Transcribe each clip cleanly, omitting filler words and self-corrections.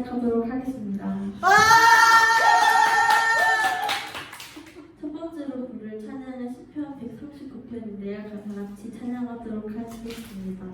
시작하도록 하겠습니다. 첫 번째로 부를 찬양은 시편 139편인데요. 다 같이 찬양하도록 하겠습니다.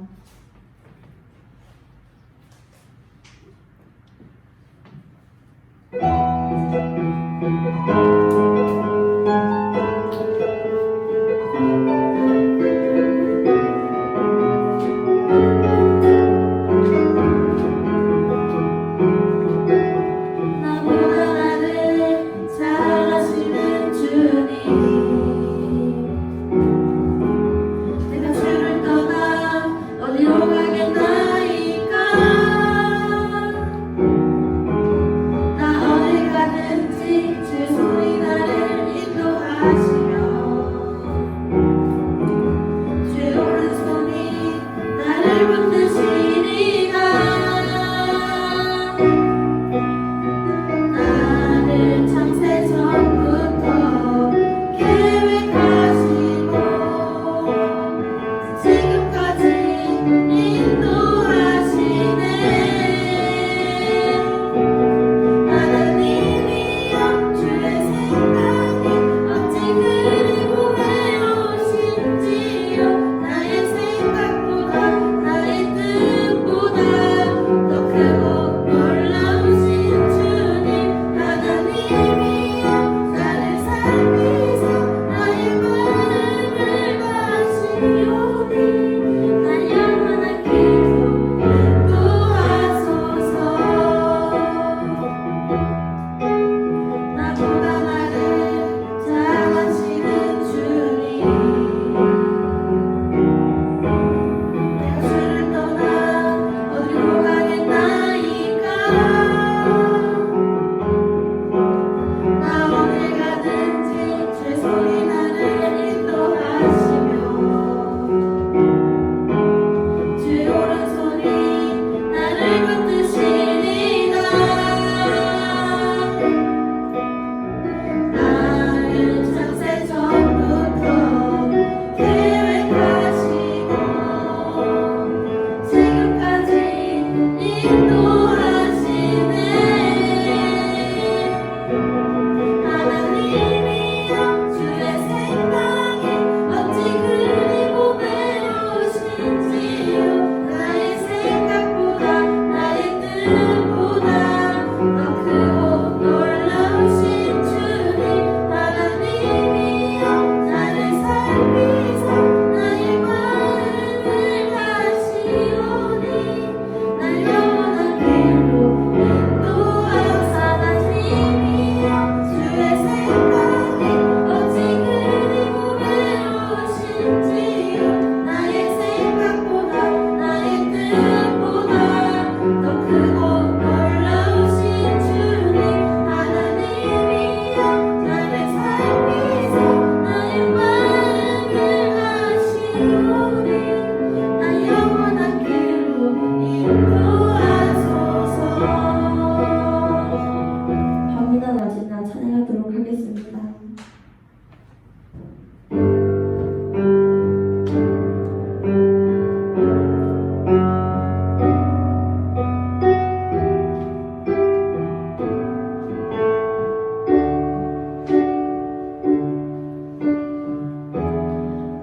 찬양하도록 하겠습니다.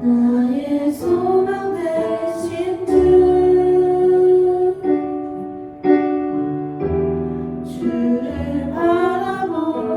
나의 소망 되신 주를 바라봅니다.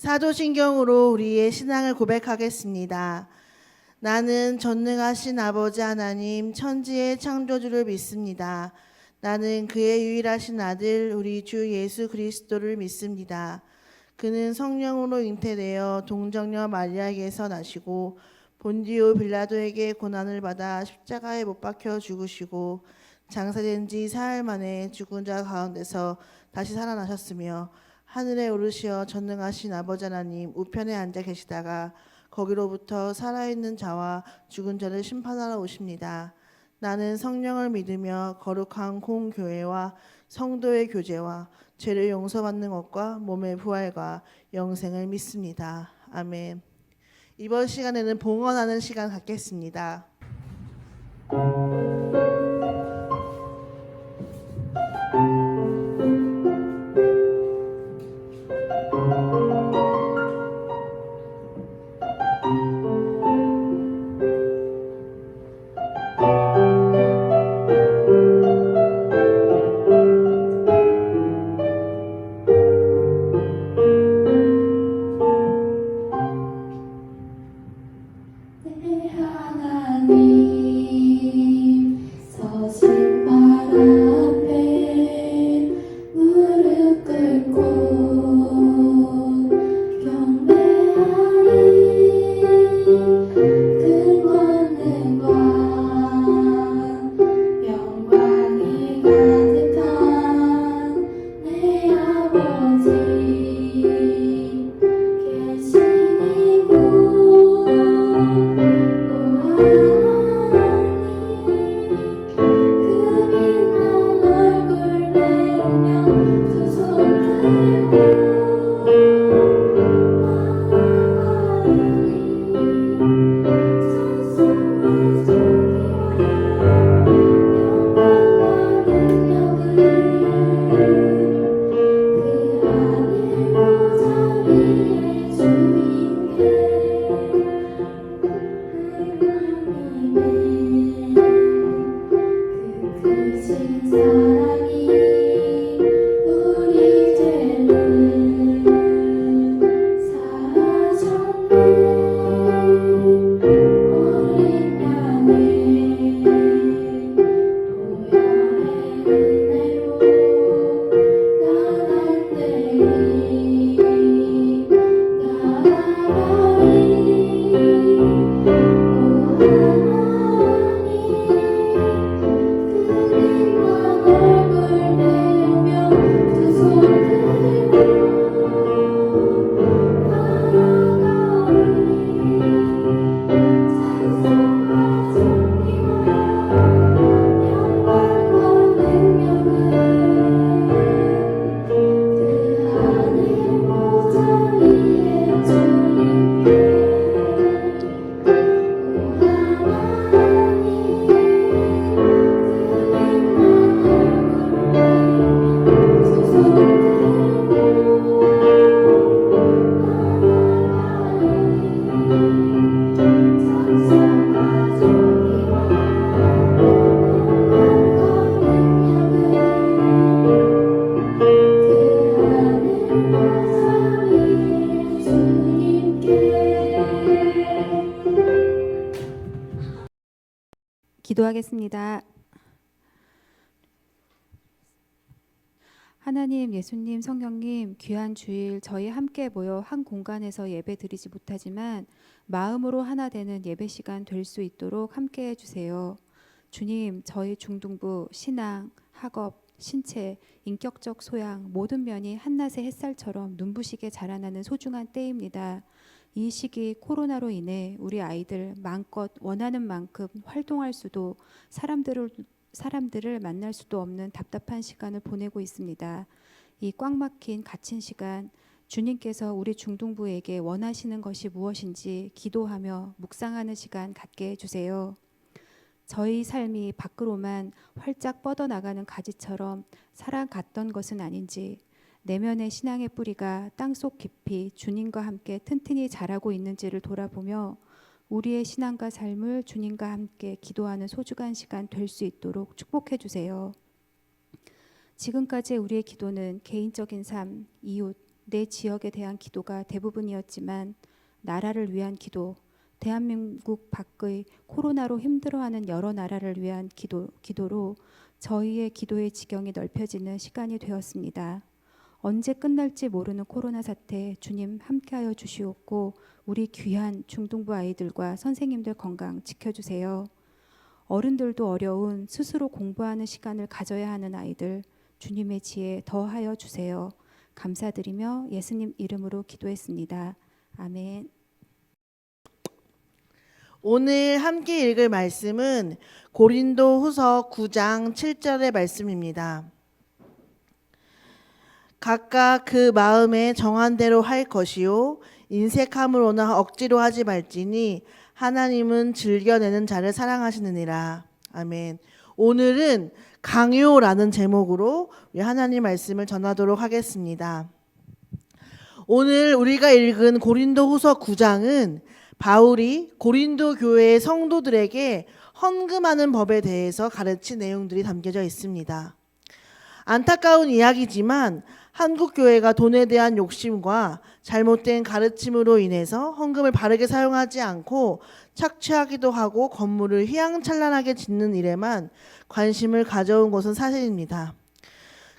사도신경으로 우리의 신앙을 고백하겠습니다. 나는 전능하신 아버지 하나님 천지의 창조주를 믿습니다. 나는 그의 유일하신 아들 우리 주 예수 그리스도를 믿습니다. 그는 성령으로 잉태되어 동정녀 마리아에게서 나시고 본디오 빌라도에게 고난을 받아 십자가에 못 박혀 죽으시고 장사된 지 사흘 만에 죽은 자 가운데서 다시 살아나셨으며 하늘에 오르시어 전능하신 아버지 하나님 우편에 앉아 계시다가 거기로부터 살아있는 자와 죽은 자를 심판하러 오십니다. 나는 성령을 믿으며 거룩한 공교회와 성도의 교제와 죄를 용서받는 것과 몸의 부활과 영생을 믿습니다. 아멘. 이번 시간에는 봉헌하는 시간 갖겠습니다. 내 하나님 서신 발 앞에 무릎 꿇고 경배하리 그 권능과 영광이 가득한 내 아버지 계시니고 크신 사랑이 우리 죄를 사하셨네. 어린 양의 보혈의 은혜로 나단들이 나아가리. 기도하겠습니다. 하나님, 예수님, 성령님, 귀한 주일 저희 함께 모여 한 공간에서 예배 드리지 못하지만 마음으로 하나 되는 예배 시간 될 수 있도록 함께 해주세요. 주님, 저희 중등부, 신앙, 학업, 신체, 인격적 소양 모든 면이 한낮의 햇살처럼 눈부시게 자라나는 소중한 때입니다. 이 시기 코로나로 인해 우리 아이들 마음껏 원하는 만큼 활동할 수도 사람들을 만날 수도 없는 답답한 시간을 보내고 있습니다. 이 꽉 막힌 갇힌 시간 주님께서 우리 중등부에게 원하시는 것이 무엇인지 기도하며 묵상하는 시간 갖게 해주세요. 저희 삶이 밖으로만 활짝 뻗어나가는 가지처럼 살아갔던 것은 아닌지 내면의 신앙의 뿌리가 땅속 깊이 주님과 함께 튼튼히 자라고 있는지를 돌아보며 우리의 신앙과 삶을 주님과 함께 기도하는 소중한 시간 될 수 있도록 축복해 주세요. 지금까지 우리의 기도는 개인적인 삶, 이웃, 내 지역에 대한 기도가 대부분이었지만 나라를 위한 기도, 대한민국 밖의 코로나로 힘들어하는 여러 나라를 위한 기도로 저희의 기도의 지경이 넓혀지는 시간이 되었습니다. 언제 끝날지 모르는 코로나 사태 주님 함께하여 주시옵고 우리 귀한 중등부 아이들과 선생님들 건강 지켜주세요. 어른들도 어려운 스스로 공부하는 시간을 가져야 하는 아이들 주님의 지혜 더하여 주세요. 감사드리며 예수님 이름으로 기도했습니다. 아멘. 오늘 함께 읽을 말씀은 고린도후서 9장 7절의 말씀입니다. 각각 그 마음에 정한 대로 할 것이요 인색함으로나 억지로 하지 말지니 하나님은 즐겨내는 자를 사랑하시느니라. 아멘. 오늘은 강요라는 제목으로 우리 하나님 말씀을 전하도록 하겠습니다. 오늘 우리가 읽은 고린도후서 9장은 바울이 고린도 교회의 성도들에게 헌금하는 법에 대해서 가르친 내용들이 담겨져 있습니다. 안타까운 이야기지만 한국 교회가 돈에 대한 욕심과 잘못된 가르침으로 인해서 헌금을 바르게 사용하지 않고 착취하기도 하고 건물을 휘황찬란하게 짓는 일에만 관심을 가져온 것은 사실입니다.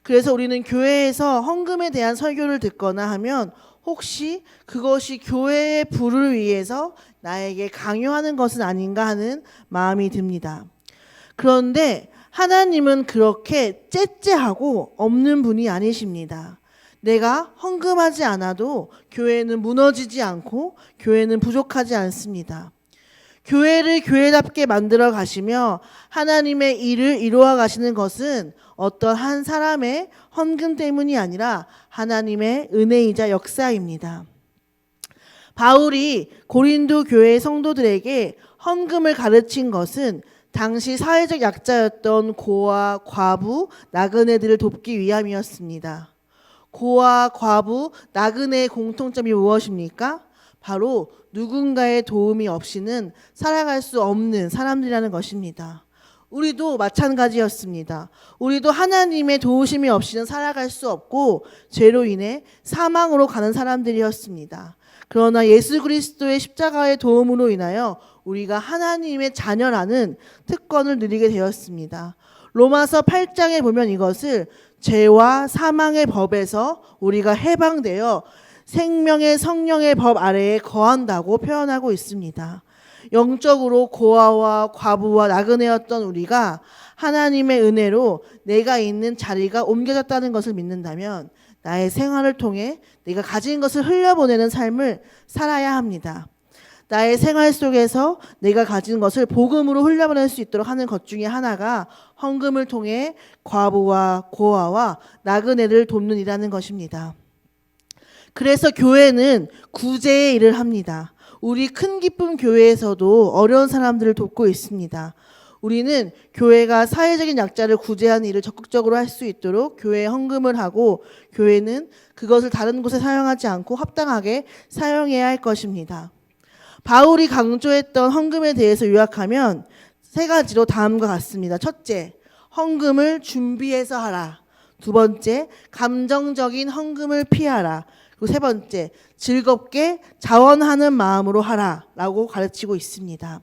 그래서 우리는 교회에서 헌금에 대한 설교를 듣거나 하면 혹시 그것이 교회의 부를 위해서 나에게 강요하는 것은 아닌가 하는 마음이 듭니다. 그런데 하나님은 그렇게 째째하고 없는 분이 아니십니다. 내가 헌금하지 않아도 교회는 무너지지 않고 교회는 부족하지 않습니다. 교회를 교회답게 만들어 가시며 하나님의 일을 이루어 가시는 것은 어떤 한 사람의 헌금 때문이 아니라 하나님의 은혜이자 역사입니다. 바울이 고린도 교회 성도들에게 헌금을 가르친 것은 당시 사회적 약자였던 고아, 과부, 나그네들을 돕기 위함이었습니다. 고아, 과부, 나그네의 공통점이 무엇입니까? 바로 누군가의 도움이 없이는 살아갈 수 없는 사람들이라는 것입니다. 우리도 마찬가지였습니다. 우리도 하나님의 도우심이 없이는 살아갈 수 없고 죄로 인해 사망으로 가는 사람들이었습니다. 그러나 예수 그리스도의 십자가의 도움으로 인하여 우리가 하나님의 자녀라는 특권을 누리게 되었습니다. 로마서 8장에 보면 이것을 죄와 사망의 법에서 우리가 해방되어 생명의 성령의 법 아래에 거한다고 표현하고 있습니다. 영적으로 고아와 과부와 나그네였던 우리가 하나님의 은혜로 내가 있는 자리가 옮겨졌다는 것을 믿는다면 나의 생활을 통해 내가 가진 것을 흘려보내는 삶을 살아야 합니다. 나의 생활 속에서 내가 가진 것을 복음으로 흘려보낼 수 있도록 하는 것 중에 하나가 헌금을 통해 과부와 고아와 나그네를 돕는 일이라는 것입니다. 그래서 교회는 구제의 일을 합니다. 우리 큰 기쁨 교회에서도 어려운 사람들을 돕고 있습니다. 우리는 교회가 사회적인 약자를 구제하는 일을 적극적으로 할 수 있도록 교회에 헌금을 하고 교회는 그것을 다른 곳에 사용하지 않고 합당하게 사용해야 할 것입니다. 바울이 강조했던 헌금에 대해서 요약하면 세 가지로 다음과 같습니다. 첫째, 헌금을 준비해서 하라. 두 번째, 감정적인 헌금을 피하라. 그리고 세 번째, 즐겁게 자원하는 마음으로 하라 라고 가르치고 있습니다.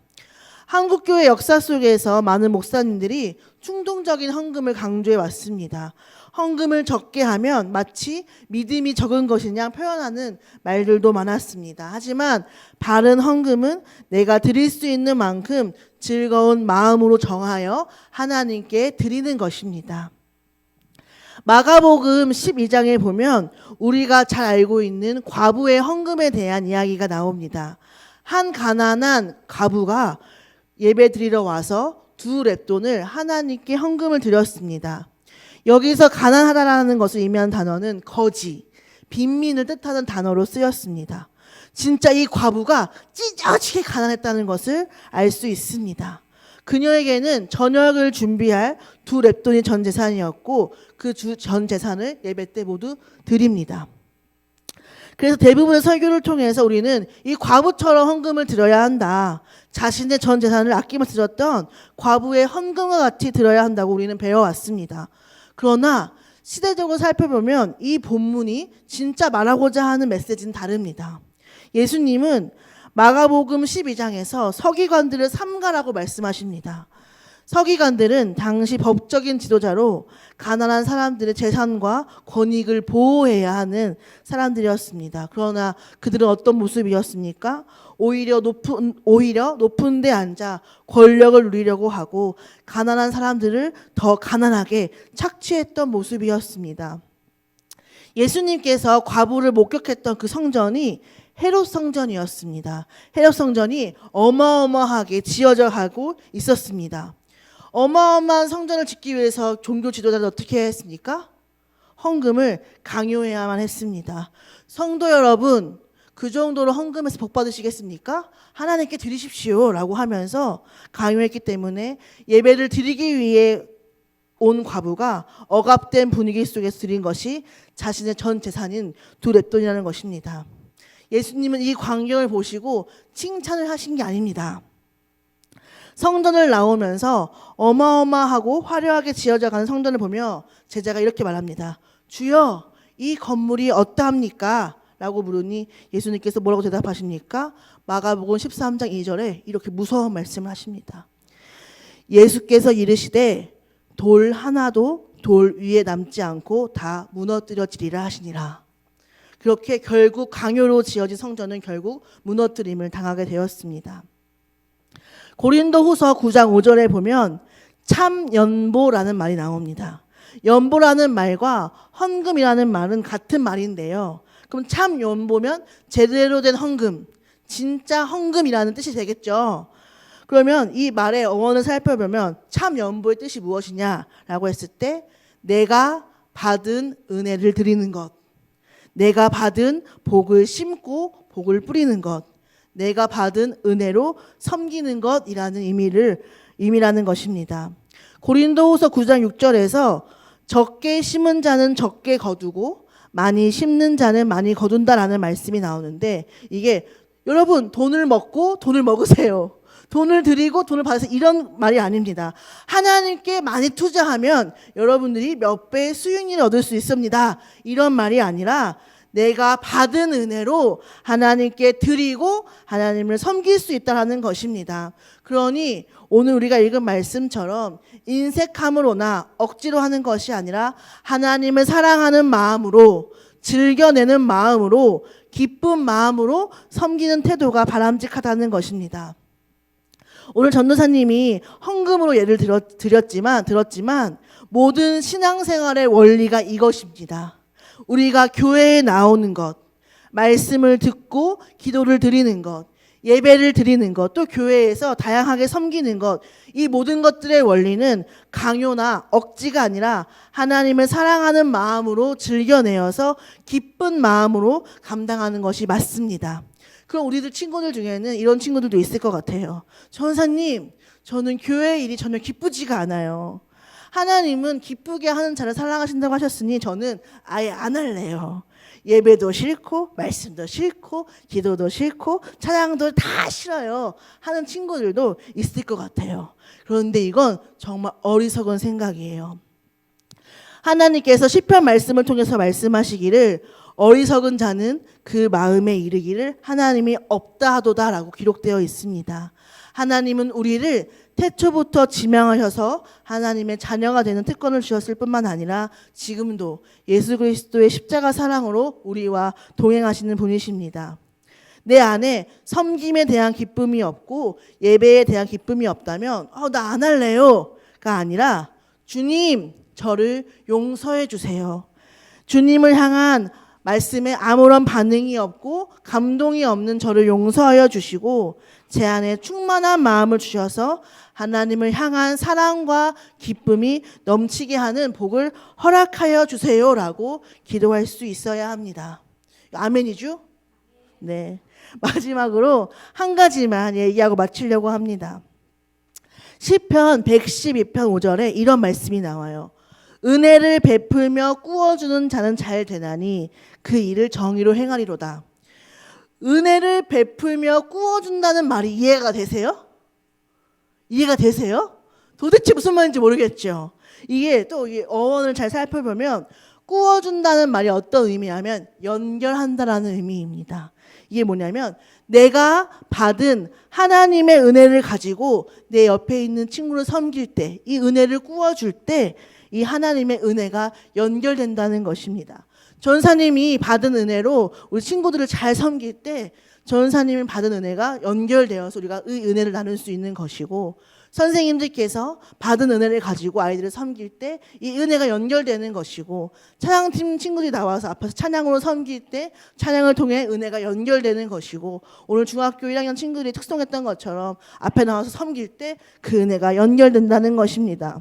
한국교회 역사 속에서 많은 목사님들이 충동적인 헌금을 강조해 왔습니다. 헌금을 적게 하면 마치 믿음이 적은 것이냐 표현하는 말들도 많았습니다. 하지만 바른 헌금은 내가 드릴 수 있는 만큼 즐거운 마음으로 정하여 하나님께 드리는 것입니다. 마가복음 12장에 보면 우리가 잘 알고 있는 과부의 헌금에 대한 이야기가 나옵니다. 한 가난한 과부가 예배 드리러 와서 2렙돈을 하나님께 헌금을 드렸습니다. 여기서 가난하다라는 것을 의미하는 단어는 거지, 빈민을 뜻하는 단어로 쓰였습니다. 진짜 이 과부가 찢어지게 가난했다는 것을 알 수 있습니다. 그녀에게는 저녁을 준비할 2렙돈이 전 재산이었고 그 전 재산을 예배 때 모두 드립니다. 그래서 대부분의 설교를 통해서 우리는 이 과부처럼 헌금을 드려야 한다. 자신의 전 재산을 아낌없이 드렸던 과부의 헌금과 같이 드려야 한다고 우리는 배워왔습니다. 그러나 시대적으로 살펴보면 이 본문이 진짜 말하고자 하는 메시지는 다릅니다. 예수님은 마가복음 12장에서 서기관들을 삼가라고 말씀하십니다. 서기관들은 당시 법적인 지도자로 가난한 사람들의 재산과 권익을 보호해야 하는 사람들이었습니다. 그러나 그들은 어떤 모습이었습니까? 오히려 높은 데 앉아 권력을 누리려고 하고 가난한 사람들을 더 가난하게 착취했던 모습이었습니다. 예수님께서 과부를 목격했던 그 성전이 헤롯 성전이었습니다. 헤롯 성전이 어마어마하게 지어져 가고 있었습니다. 어마어마한 성전을 짓기 위해서 종교 지도자들 어떻게 했습니까? 헌금을 강요해야만 했습니다. 성도 여러분, 그 정도로 헌금에서 복 받으시겠습니까? 하나님께 드리십시오 라고 하면서 강요했기 때문에 예배를 드리기 위해 온 과부가 억압된 분위기 속에서 드린 것이 자신의 전 재산인 두 렙돈이라는 것입니다. 예수님은 이 광경을 보시고 칭찬을 하신 게 아닙니다. 성전을 나오면서 어마어마하고 화려하게 지어져 가는 성전을 보며 제자가 이렇게 말합니다. 주여, 이 건물이 어떠합니까? 라고 물으니 예수님께서 뭐라고 대답하십니까? 마가복음 13장 2절에 이렇게 무서운 말씀을 하십니다. 예수께서 이르시되 돌 하나도 돌 위에 남지 않고 다 무너뜨려지리라 하시니라. 그렇게 결국 강요로 지어진 성전은 결국 무너뜨림을 당하게 되었습니다. 고린도후서 9장 5절에 보면 참연보라는 말이 나옵니다. 연보라는 말과 헌금이라는 말은 같은 말인데요. 그럼 참연보면 제대로 된 헌금, 진짜 헌금이라는 뜻이 되겠죠. 그러면 이 말의 어원을 살펴보면 참연보의 뜻이 무엇이냐라고 했을 때 내가 받은 은혜를 드리는 것, 내가 받은 복을 심고 복을 뿌리는 것, 내가 받은 은혜로 섬기는 것이라는 의미라는 것입니다. 고린도후서 9장 6절에서 적게 심은 자는 적게 거두고 많이 심는 자는 많이 거둔다라는 말씀이 나오는데 이게 여러분 돈을 먹고 돈을 먹으세요. 돈을 드리고 돈을 받으세요. 이런 말이 아닙니다. 하나님께 많이 투자하면 여러분들이 몇 배의 수익률을 얻을 수 있습니다. 이런 말이 아니라 내가 받은 은혜로 하나님께 드리고 하나님을 섬길 수 있다는 것입니다. 그러니 오늘 우리가 읽은 말씀처럼 인색함으로나 억지로 하는 것이 아니라 하나님을 사랑하는 마음으로 즐겨내는 마음으로 기쁜 마음으로 섬기는 태도가 바람직하다는 것입니다. 오늘 전도사님이 헌금으로 예를 들었지만 모든 신앙생활의 원리가 이것입니다. 우리가 교회에 나오는 것, 말씀을 듣고 기도를 드리는 것, 예배를 드리는 것, 또 교회에서 다양하게 섬기는 것, 이 모든 것들의 원리는 강요나 억지가 아니라 하나님을 사랑하는 마음으로 즐겨내어서 기쁜 마음으로 감당하는 것이 맞습니다. 그럼 우리들 친구들 중에는 이런 친구들도 있을 것 같아요. 전사님, 저는 교회 일이 전혀 기쁘지가 않아요. 하나님은 기쁘게 하는 자를 사랑하신다고 하셨으니 저는 아예 안 할래요. 예배도 싫고 말씀도 싫고 기도도 싫고 찬양도 다 싫어요 하는 친구들도 있을 것 같아요. 그런데 이건 정말 어리석은 생각이에요. 하나님께서 시편 말씀을 통해서 말씀하시기를 어리석은 자는 그 마음에 이르기를 하나님이 없다 하도다라고 기록되어 있습니다. 하나님은 우리를 태초부터 지명하셔서 하나님의 자녀가 되는 특권을 주셨을 뿐만 아니라 지금도 예수 그리스도의 십자가 사랑으로 우리와 동행하시는 분이십니다. 내 안에 섬김에 대한 기쁨이 없고 예배에 대한 기쁨이 없다면 나 안 할래요가 아니라 주님 저를 용서해 주세요. 주님을 향한 말씀에 아무런 반응이 없고 감동이 없는 저를 용서하여 주시고 제 안에 충만한 마음을 주셔서 하나님을 향한 사랑과 기쁨이 넘치게 하는 복을 허락하여 주세요라고 기도할 수 있어야 합니다. 아멘이죠? 네. 마지막으로 한 가지만 얘기하고 마치려고 합니다. 시편 112편 5절에 이런 말씀이 나와요. 은혜를 베풀며 꾸어주는 자는 잘 되나니 그 일을 정의로 행하리로다. 은혜를 베풀며 꾸어준다는 말이 이해가 되세요? 이해가 되세요? 도대체 무슨 말인지 모르겠죠. 이게 또 이 어원을 잘 살펴보면 꾸어준다는 말이 어떤 의미냐면 연결한다라는 의미입니다. 이게 뭐냐면 내가 받은 하나님의 은혜를 가지고 내 옆에 있는 친구를 섬길 때, 이 은혜를 꾸어줄 때 이 하나님의 은혜가 연결된다는 것입니다. 전사님이 받은 은혜로 우리 친구들을 잘 섬길 때 전사님이 받은 은혜가 연결되어서 우리가 이 은혜를 나눌 수 있는 것이고, 선생님들께서 받은 은혜를 가지고 아이들을 섬길 때 이 은혜가 연결되는 것이고, 찬양팀 친구들이 나와서 앞에서 찬양으로 섬길 때 찬양을 통해 은혜가 연결되는 것이고, 오늘 중학교 1학년 친구들이 특송했던 것처럼 앞에 나와서 섬길 때 그 은혜가 연결된다는 것입니다.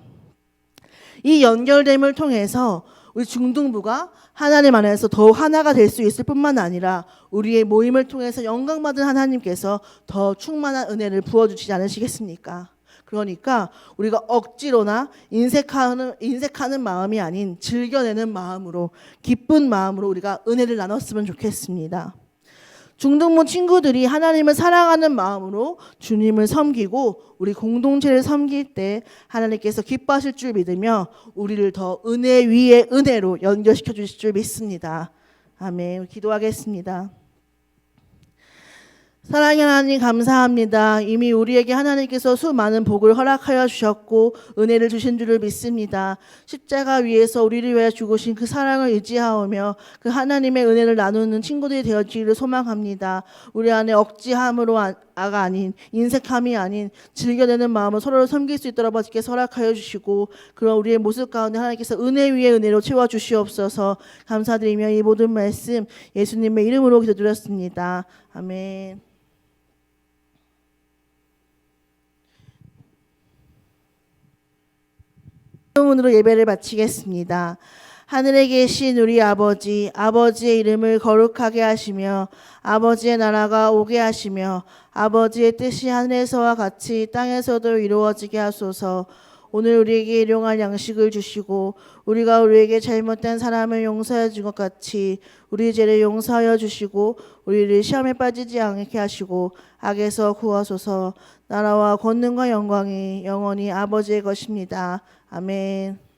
이 연결됨을 통해서 우리 중등부가 하나님 안에서 더욱 하나가 될 수 있을 뿐만 아니라 우리의 모임을 통해서 영광받은 하나님께서 더 충만한 은혜를 부어주시지 않으시겠습니까? 그러니까 우리가 억지로나 인색하는 마음이 아닌 즐겨내는 마음으로, 기쁜 마음으로 우리가 은혜를 나눴으면 좋겠습니다. 중등부 친구들이 하나님을 사랑하는 마음으로 주님을 섬기고 우리 공동체를 섬길 때 하나님께서 기뻐하실 줄 믿으며 우리를 더 은혜 위에 은혜로 연결시켜 주실 줄 믿습니다. 아멘. 기도하겠습니다. 사랑의 하나님 감사합니다. 이미 우리에게 하나님께서 수많은 복을 허락하여 주셨고 은혜를 주신 줄을 믿습니다. 십자가 위에서 우리를 위해 죽으신 그 사랑을 의지하오며 그 하나님의 은혜를 나누는 친구들이 되어지기를 소망합니다. 우리 안에 억지함으로가 아닌, 인색함이 아닌 즐겨내는 마음으로 서로를 섬길 수 있도록 아버지께서 허락하여 주시고, 그런 우리의 모습 가운데 하나님께서 은혜 위에 은혜로 채워 주시옵소서. 감사드리며 이 모든 말씀 예수님의 이름으로 기도드렸습니다. 아멘. 문으로 예배를 마치겠습니다. 하늘에 계신 우리 아버지, 아버지의 이름을 거룩하게 하시며 아버지의 나라가 오게 하시며 아버지의 뜻이 하늘에서와 같이 땅에서도 이루어지게 하소서. 오늘 우리에게 일용할 양식을 주시고 우리가 우리에게 잘못된 사람을 용서해 준 것 같이 우리 죄를 용서하여 주시고 우리를 시험에 빠지지 않게 하시고 악에서 구하소서. 나라와 권능과 영광이 영원히 아버지의 것입니다. 아멘.